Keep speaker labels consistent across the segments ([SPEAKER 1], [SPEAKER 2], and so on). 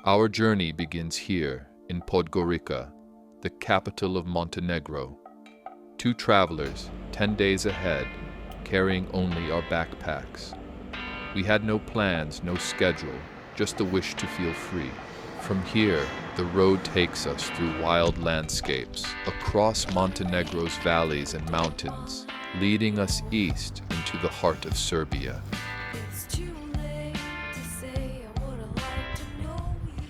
[SPEAKER 1] Our journey begins here in Podgorica, the capital of Montenegro. Two travelers, 10 days ahead, carrying only our backpacks. We had no plans, no schedule, just the wish to feel free. From here, the road takes us through wild landscapes, across Montenegro's valleys and mountains, leading us east into the heart of Serbia.
[SPEAKER 2] It's too late to say I would've liked to know you.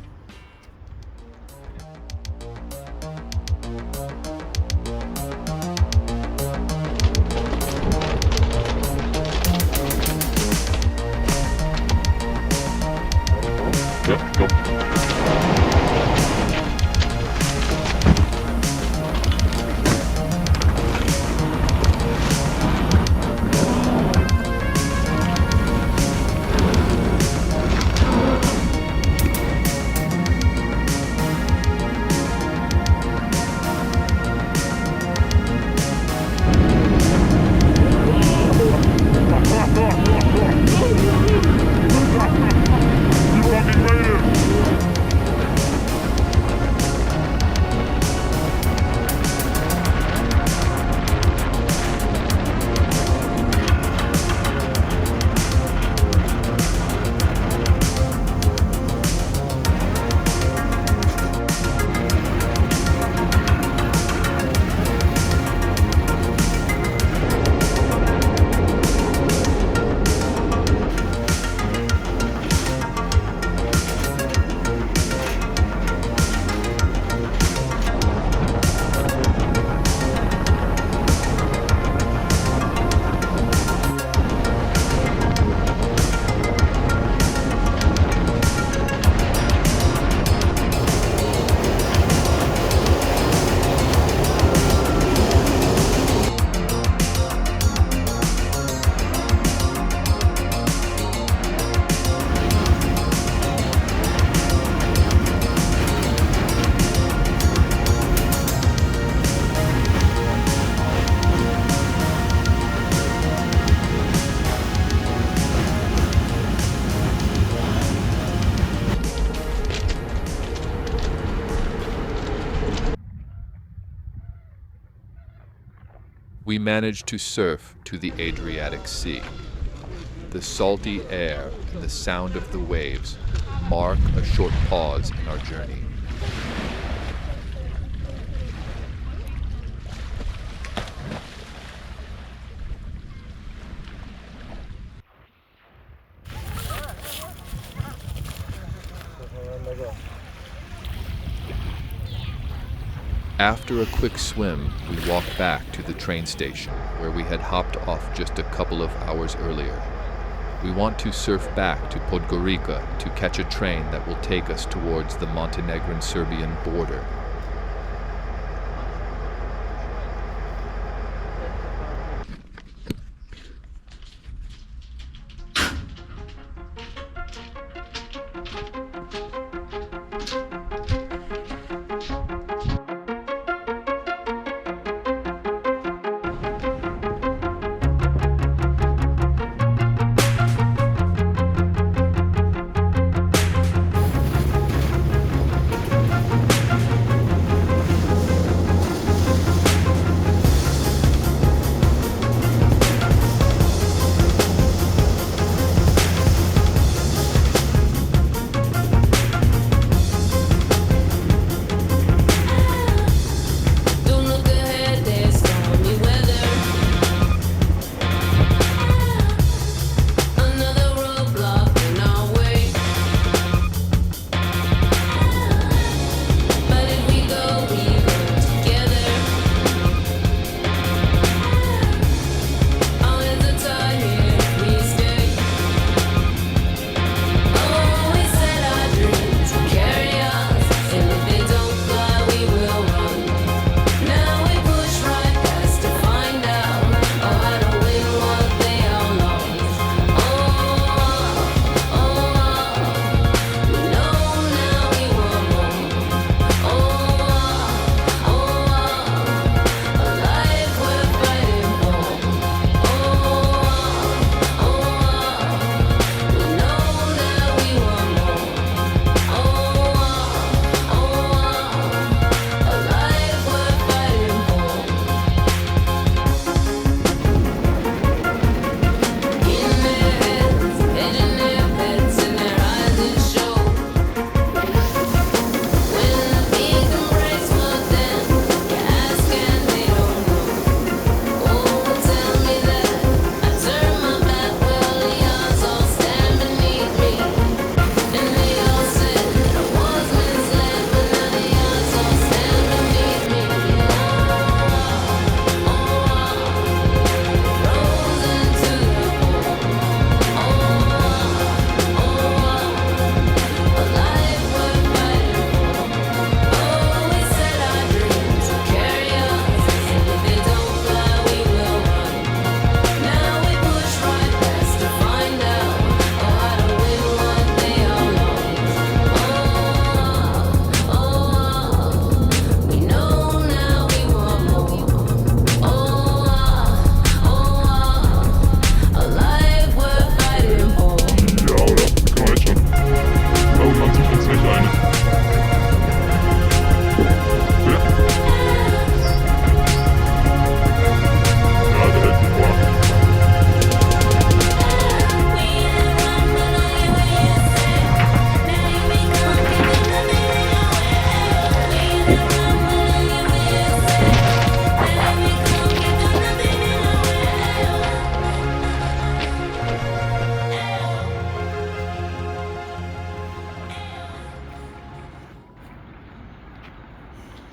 [SPEAKER 1] We managed to surf to the Adriatic Sea. The salty air and the sound of the waves mark a short pause in our journey. After a quick swim, we walked back to the train station, where we had hopped off just a couple of hours earlier. We want to surf back to Podgorica to catch a train that will take us towards the Montenegrin-Serbian border.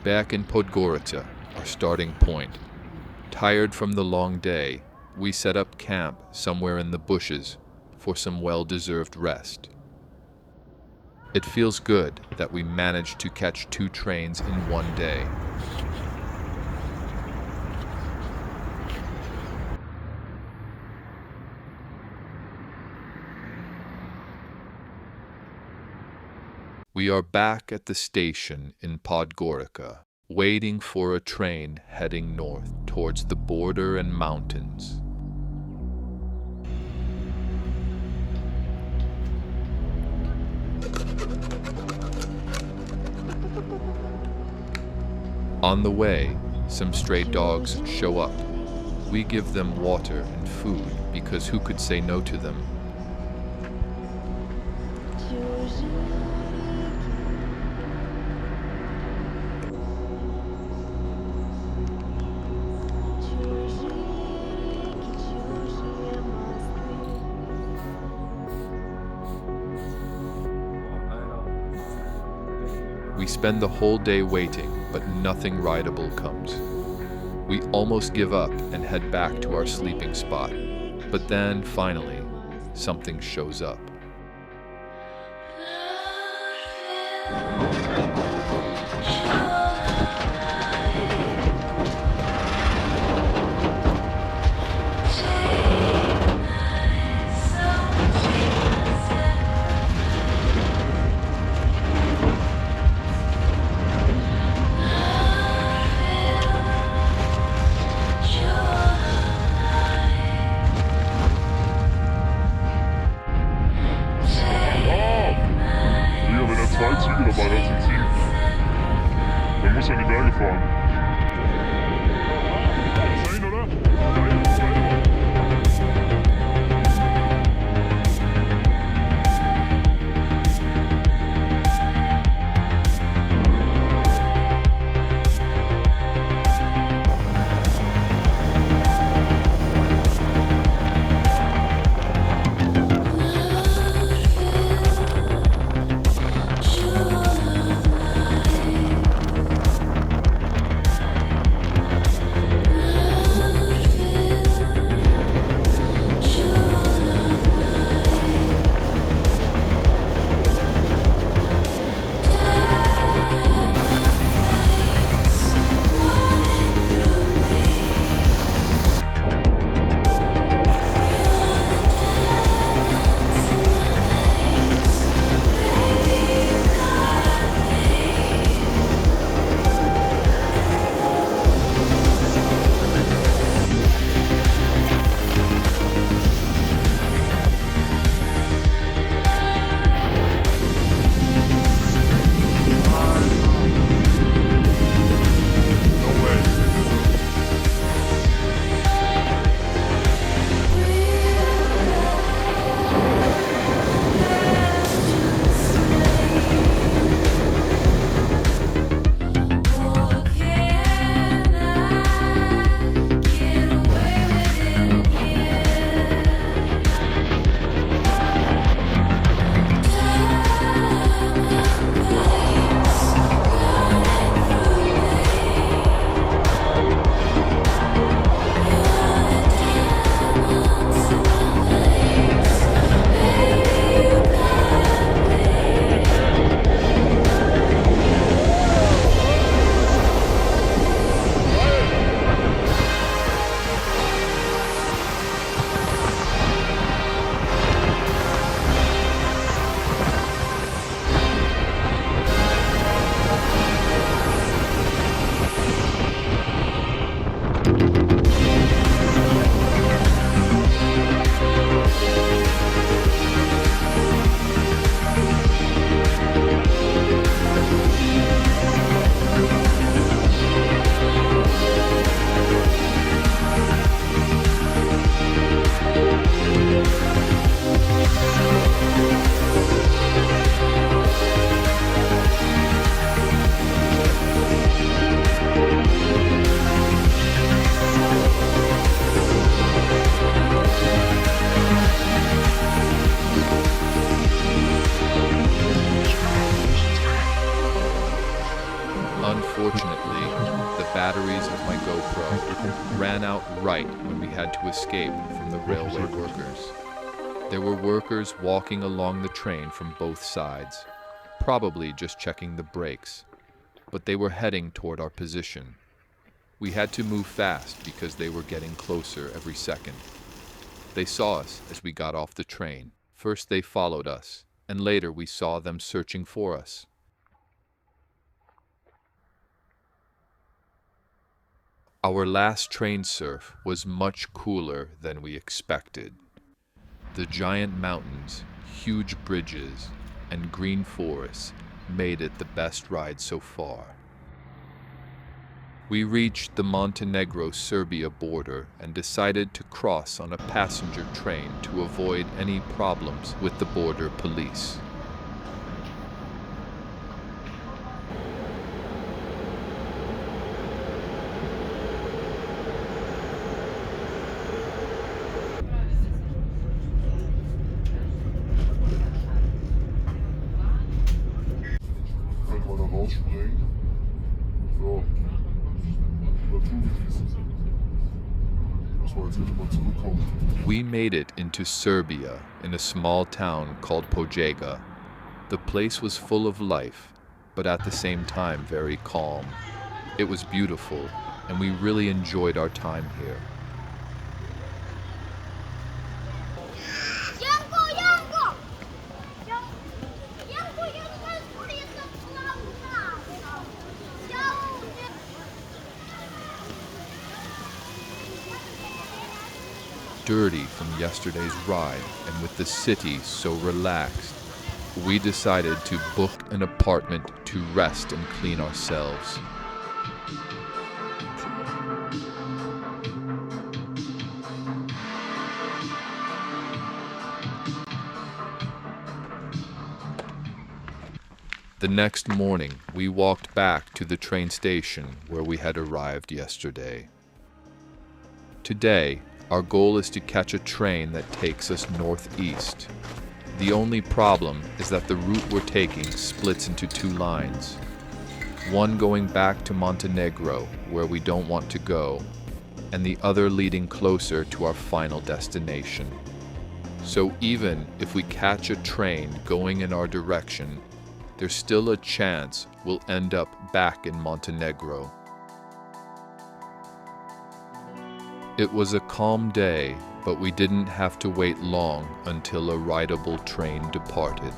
[SPEAKER 1] Back in Podgorica, our starting point, tired from the long day, we set up camp somewhere in the bushes for some well-deserved rest. It feels good that we managed to catch 2 trains in one day. We are back at the station in Podgorica, waiting for a train heading north towards the border and mountains. On the way, some stray dogs show up. We give them water and food because who could say no to them? We spend the whole day waiting, but nothing rideable comes. We almost give up and head back to our sleeping spot. But then, finally, something shows up.
[SPEAKER 3] Zwei Züge dabei, das sind 7. Man muss an die Berge fahren. Ist dahin, oder?
[SPEAKER 1] ran out right when we had to escape from the railway workers. There were workers walking along the train from both sides, probably just checking the brakes, but they were heading toward our position. We had to move fast because they were getting closer every second. They saw us as we got off the train. First they followed us, and later we saw them searching for us. Our last train surf was much cooler than we expected. The giant mountains, huge bridges, and green forests made it the best ride so far. We reached the Montenegro-Serbia border and decided to cross on a passenger train to avoid any problems with the border police.
[SPEAKER 3] Können wir da rausspringen? So. Naturgenießen. Müssen wir jetzt wieder mal zurückkommen.
[SPEAKER 1] We made it into Serbia in a small town called Podgorica. The place was full of life, but at the same time very calm. It was beautiful, and we really enjoyed our time here. Dirty from yesterday's ride, and with the city so relaxed, we decided to book an apartment to rest and clean ourselves. The next morning, we walked back to the train station where we had arrived yesterday. Today, our goal is to catch a train that takes us northeast. The only problem is that the route we're taking splits into two lines. One going back to Montenegro, where we don't want to go, and the other leading closer to our final destination. So even if we catch a train going in our direction, there's still a chance we'll end up back in Montenegro. It was a calm day, but we didn't have to wait long until a rideable train departed.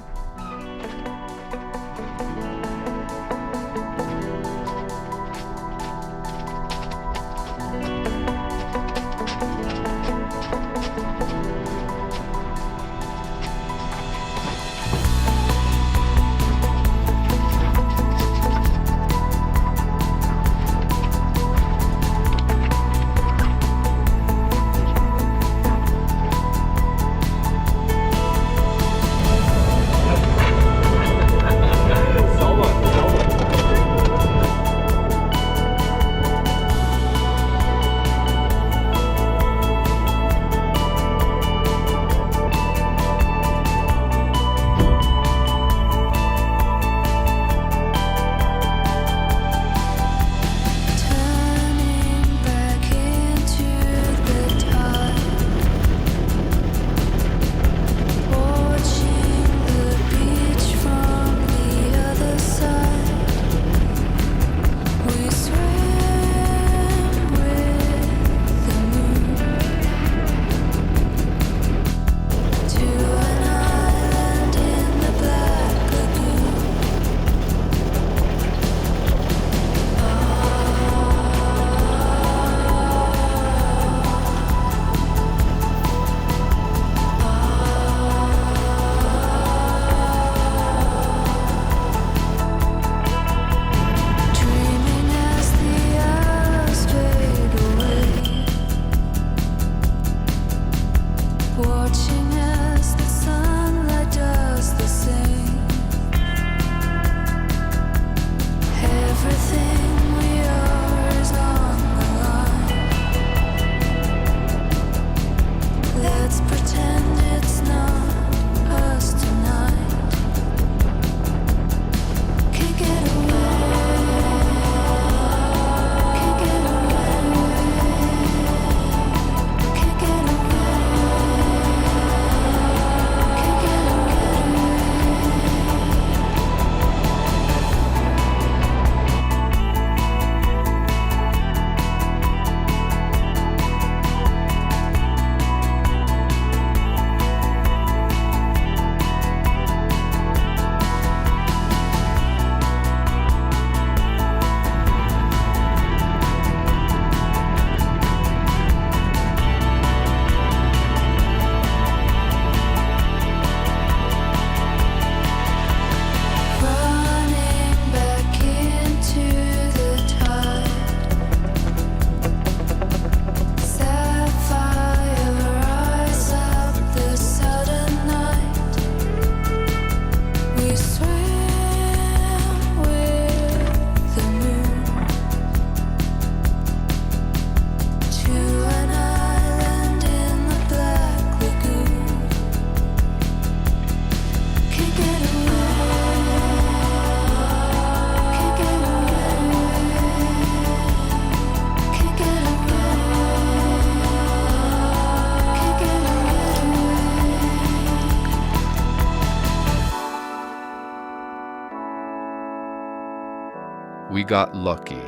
[SPEAKER 1] We got lucky.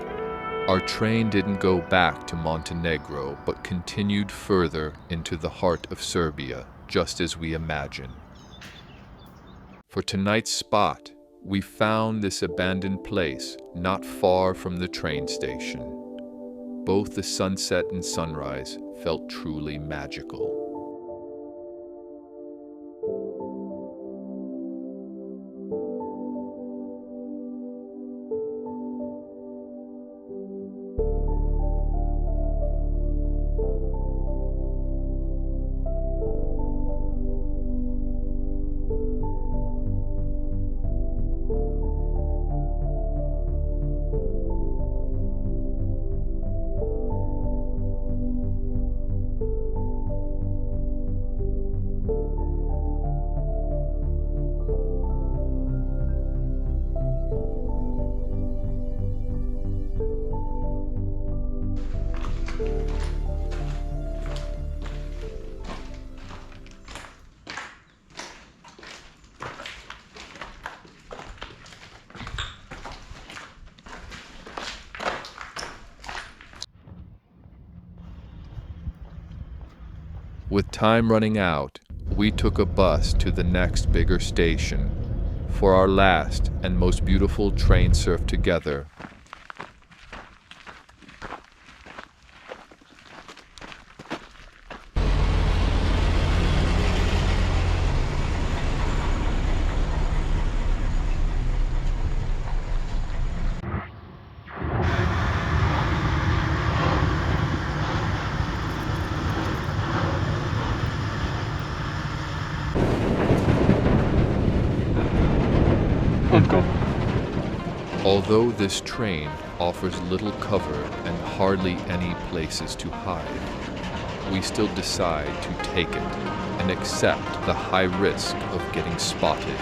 [SPEAKER 1] Our train didn't go back to Montenegro, but continued further into the heart of Serbia, just as we imagined. For tonight's spot, we found this abandoned place not far from the train station. Both the sunset and sunrise felt truly magical. With time running out, we took a bus to the next bigger station for our last and most beautiful train surf together.
[SPEAKER 3] Let's go.
[SPEAKER 1] Although this train offers little cover and hardly any places to hide, we still decide to take it and accept the high risk of getting spotted.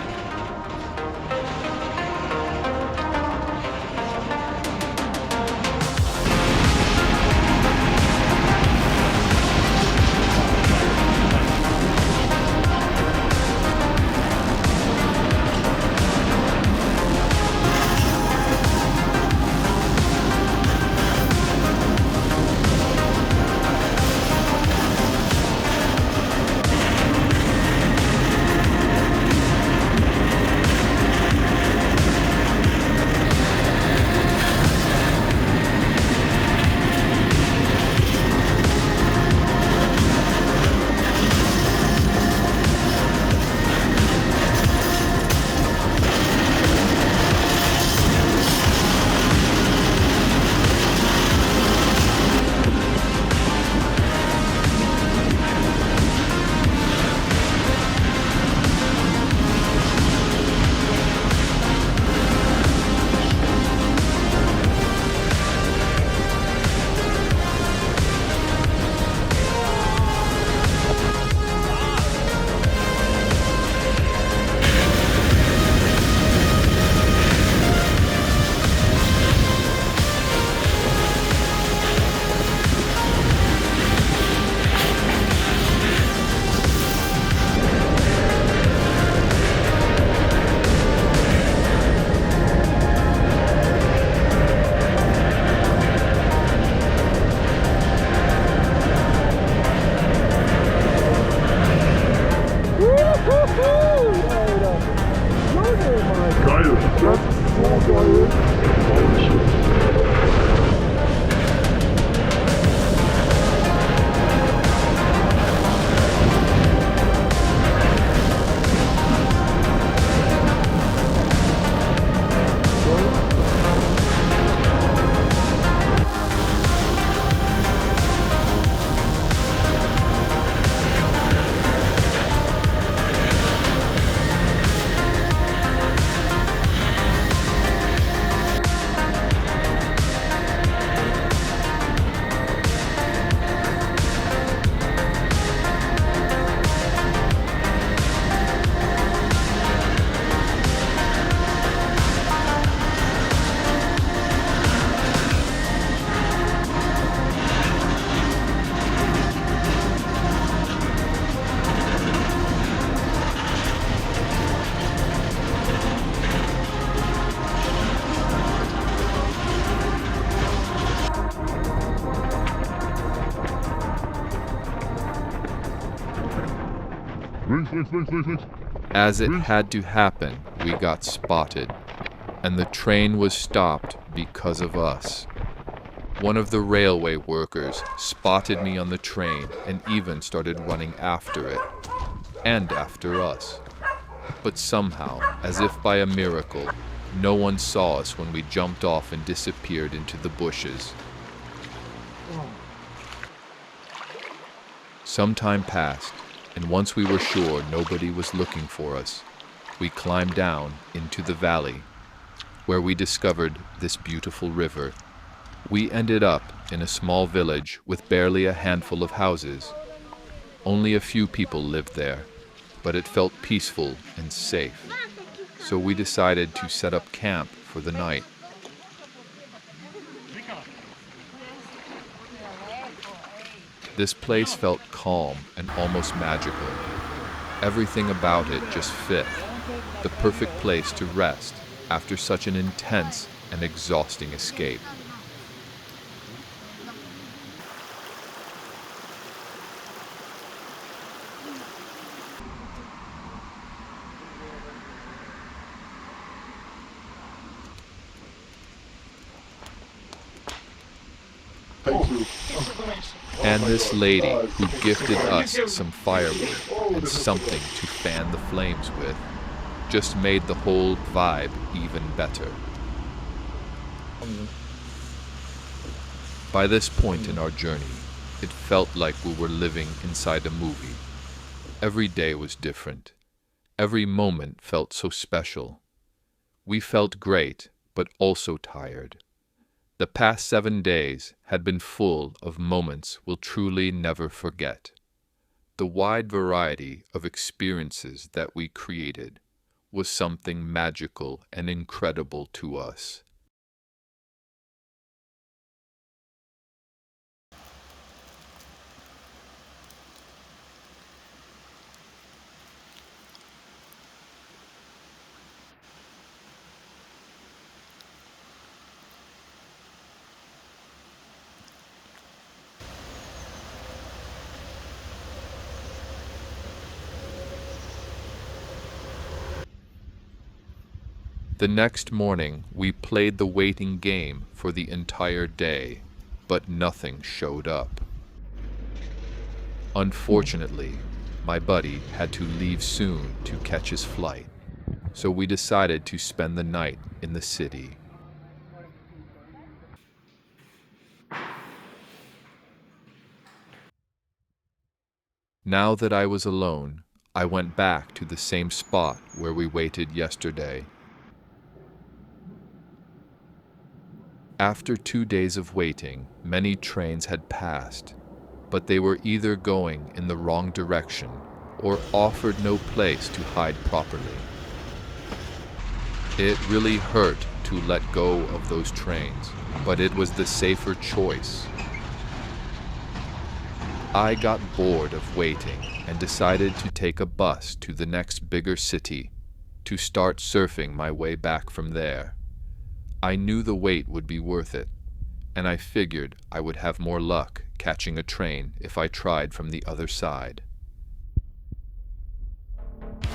[SPEAKER 3] Links.
[SPEAKER 1] As it had to happen, we got spotted, and the train was stopped because of us. One of the railway workers spotted me on the train and even started running after it, and after us. But somehow, as if by a miracle, no one saw us when we jumped off and disappeared into the bushes. Some time passed, and once we were sure nobody was looking for us, we climbed down into the valley, where we discovered this beautiful river. We ended up in a small village with barely a handful of houses. Only a few people lived there, but it felt peaceful and safe. So we decided to set up camp for the night. This place felt calm and almost magical. Everything about it just fit. The perfect place to rest after such an intense and exhausting escape. And this lady who gifted us some firewood and something to fan the flames with just made the whole vibe even better. By this point in our journey, it felt like we were living inside a movie. Every day was different. Every moment felt so special. We felt great, but also tired. The past 7 days had been full of moments we'll truly never forget. The wide variety of experiences that we created was something magical and incredible to us. The next morning, we played the waiting game for the entire day, but nothing showed up. Unfortunately, my buddy had to leave soon to catch his flight, so we decided to spend the night in the city. Now that I was alone, I went back to the same spot where we waited yesterday. After 2 days of waiting, many trains had passed, but they were either going in the wrong direction or offered no place to hide properly. It really hurt to let go of those trains, but it was the safer choice. I got bored of waiting and decided to take a bus to the next bigger city to start surfing my way back from there. I knew the wait would be worth it, and I figured I would have more luck catching a train if I tried from the other side.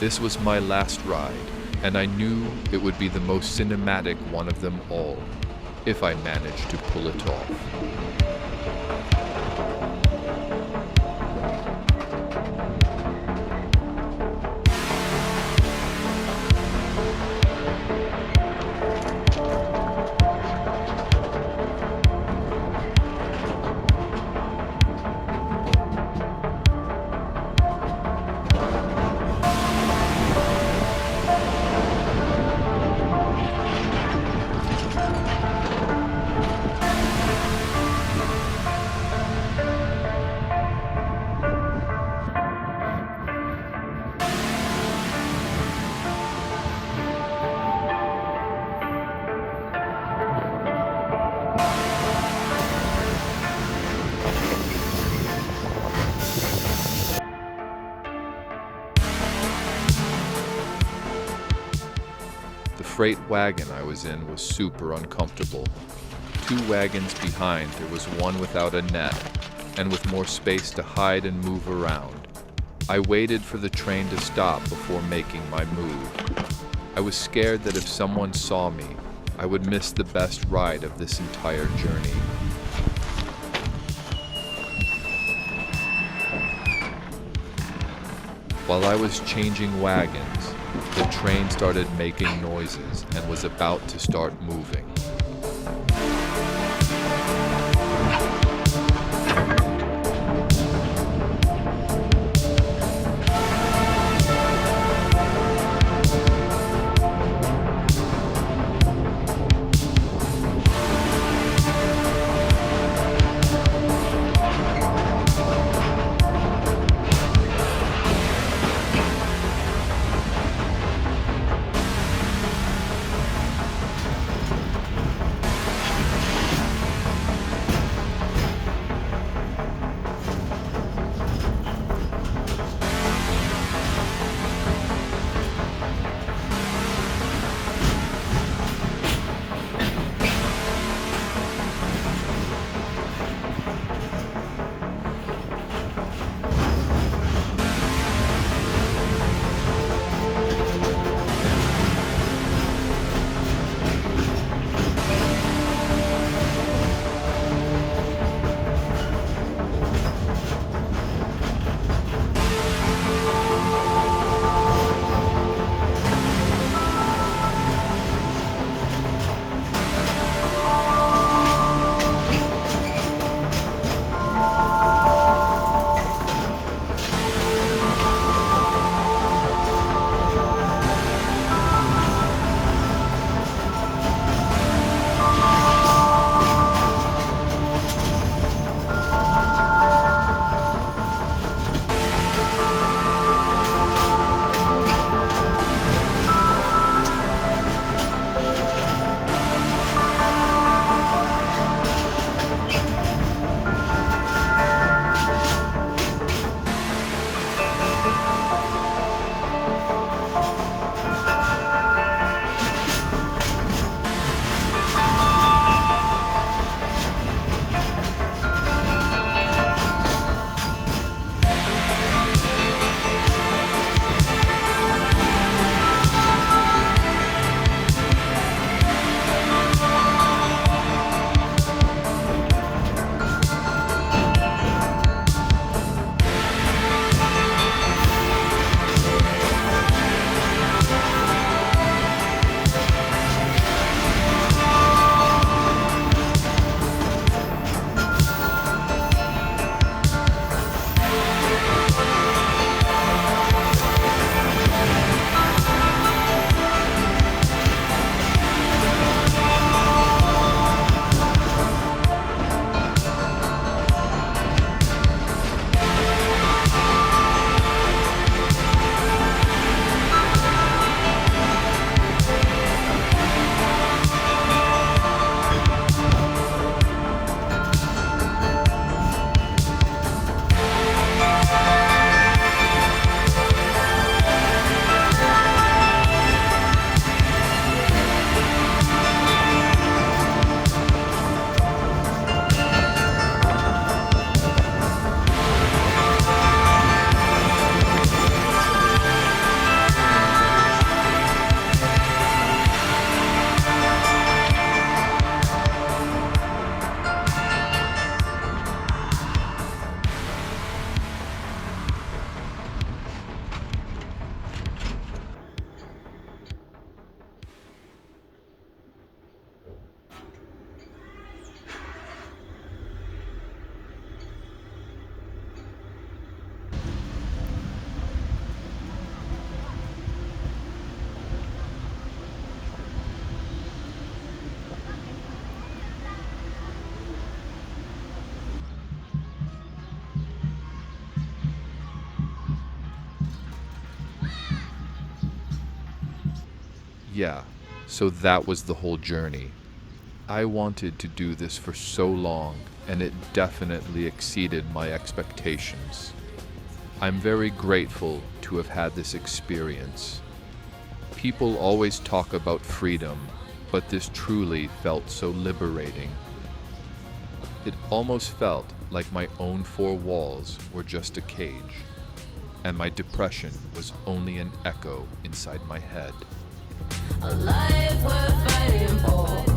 [SPEAKER 1] This was my last ride, and I knew it would be the most cinematic one of them all, if I managed to pull it off. The freight wagon I was in was super uncomfortable. 2 wagons behind, there was one without a net, and with more space to hide and move around. I waited for the train to stop before making my move. I was scared that if someone saw me, I would miss the best ride of this entire journey. While I was changing wagons, the train started making noises and was about to start moving. Yeah, so that was the whole journey. I wanted to do this for so long, and it definitely exceeded my expectations. I'm very grateful to have had this experience. People always talk about freedom, but this truly felt so liberating. It almost felt like my own four walls were just a cage. and my depression was only an echo inside my head.
[SPEAKER 2] A life worth fighting for.